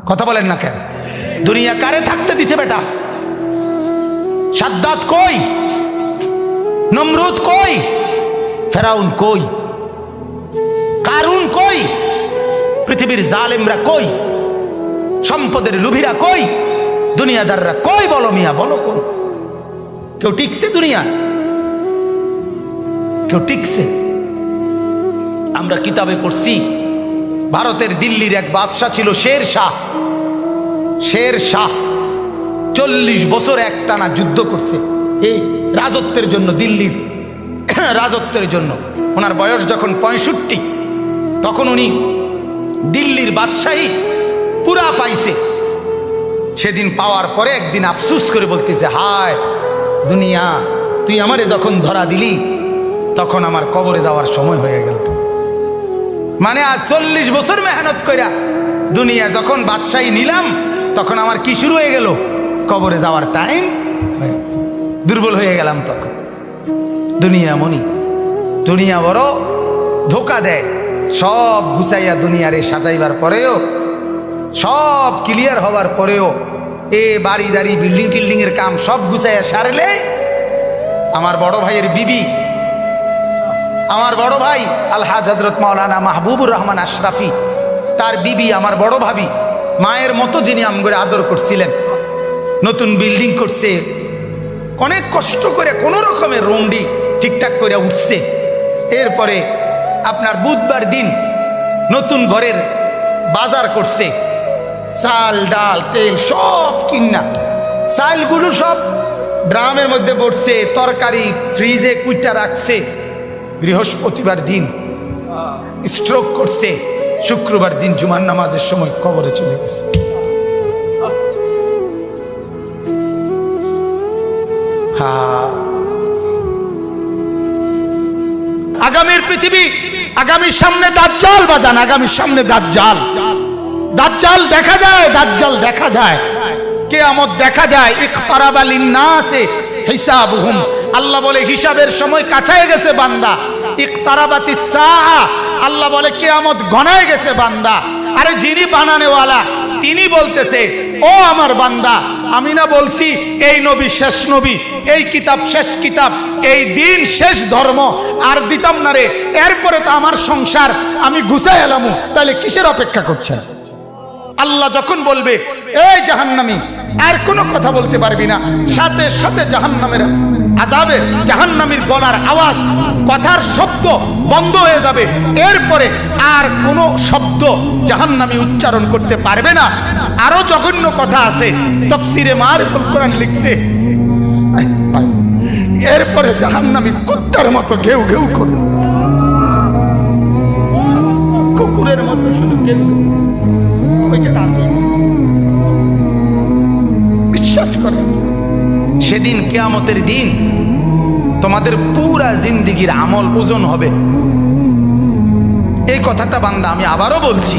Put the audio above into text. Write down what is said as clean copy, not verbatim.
কথা বলেন না কেন? দুনিয়া কারে থাকতে দিছে বেটা? সাদ্দাত কই? নমরুদ কই? ফেরাউন কই? কারুন কই? পৃথিবীর জালেমরা কই? সম্পদের লুভিরা কই? দুনিয়াদাররা কই? বলো মিয়া, বলো কই? কেউ টিকছে দুনিয়া? কেউ টিকছে? আমরা কিতাবে পড়ছি ভারতের দিল্লির এক বাদশাহ ছিল শের শাহ। শের শাহ 40 বছর একটানা যুদ্ধ করছে এই রাজত্বের জন্য, দিল্লির রাজত্বের জন্য। ওনার বয়স যখন 65, তখন উনি দিল্লির বাদশাহী পুরা পাইছে। সেদিন পাওয়ার পরে একদিন আফসুস করে বলতেছে, হায় দুনিয়া, তুই আমারে যখন ধরা দিলি তখন আমার কবরে যাওয়ার সময় হয়ে গেল। মানে আজ 40 বছর মেহনত কইরা দুনিয়া যখন বাদশাহী নিলাম, তখন আমার কি শুরু হয়ে গেল? কবরে যাওয়ার টাইম। দুর্বল হয়ে গেলাম তখন। দুনিয়া মনি, দুনিয়া বড় ধোকা দেয়। সব গুছাইয়া দুনিয়ারে সাজাইবার পরেও, সব ক্লিয়ার হবার পরেও, এ বাড়ি দাড়ি বিল্ডিং টিল্ডিং এর কাম সব গুছাইয়া সারলে আমার বড় ভাইয়ের বিবি, আমার বড় ভাই আলহাজ হযরত মাওলানা মাহবুবুর রহমান আশরাফি, তার বিবি আমার বড় ভাবি, মায়ের মতো যিনি আমগরে আদর করছিলেন, নতুন বিল্ডিং করছে, অনেক কষ্ট করে কোনো রকমের রুমডি ঠিকঠাক করে উঠছে। এরপরে আপনার বুধবার দিন নতুন ঘরের বাজার করছে, চাল ডাল তেল সব কিনা, চালগুলো সব ড্রামের মধ্যে পড়ছে, তরকারি ফ্রিজে কুইটা রাখছে। বৃহস্পতিবার দিন স্ট্রোক করছে, শুক্রবার দিন জুমার নামাজের সময় কবরে চলে গেছে। আগামীর পৃথিবী, আগামীর সামনে দাজ্জাল বাজান, আগামীর সামনে দাজ্জাল। দাজ্জাল দেখা যায়, দাজ্জাল দেখা যায়, কিয়ামত দেখা যায়। ইকতারাবা লিন্নাসে হিসাবুহুম, আল্লাহ বলে হিসাবের সময় কাছায় গেছে বান্দা। ইকতারাবাতিস সাআ, আল্লাহ বলে কিয়ামত ঘনায় গেছে বান্দা। আরে যিনি বানানেওয়ালা তিনি বলতেছে, ও আমার বান্দা, আমি না বলছি এই নবী শেষ নবী, এই কিতাব শেষ কিতাব, এই দিন শেষ ধর্ম, আর দিতাম না রে। এরপরে তো আমার সংসার আমি গুছাই এলামু, তাহলে কিসের অপেক্ষা করছেন? আল্লাহ যখন বলবে এই জাহান্নামী, আর কোনো কথা বলতে পারবি না, সাথে সাথে জাহান্নামের আযাবের, জাহান্নামীর গলার আওয়াজ, কথার শব্দ বন্ধ হয়ে যাবে। এরপরে আর কোনো শব্দ জাহান্নামী উচ্চারণ করতে পারবে না। আরো জঘন্য কথা আছে, তাফসীরে মারিফুল কোরআন লিখছে, এরপরে জাহান্নামী কুত্তার মতো ঘেউ ঘেউ করবে, কুকুরের মতো শুধু ঘেউ ঘেউ। বিশ্বাস করেন, সেদিন কিয়ামতের দিন তোমাদের পুরা জিন্দেগির আমল ওজন হবে। এই কথাটা বান্দা আমি আবারও বলছি।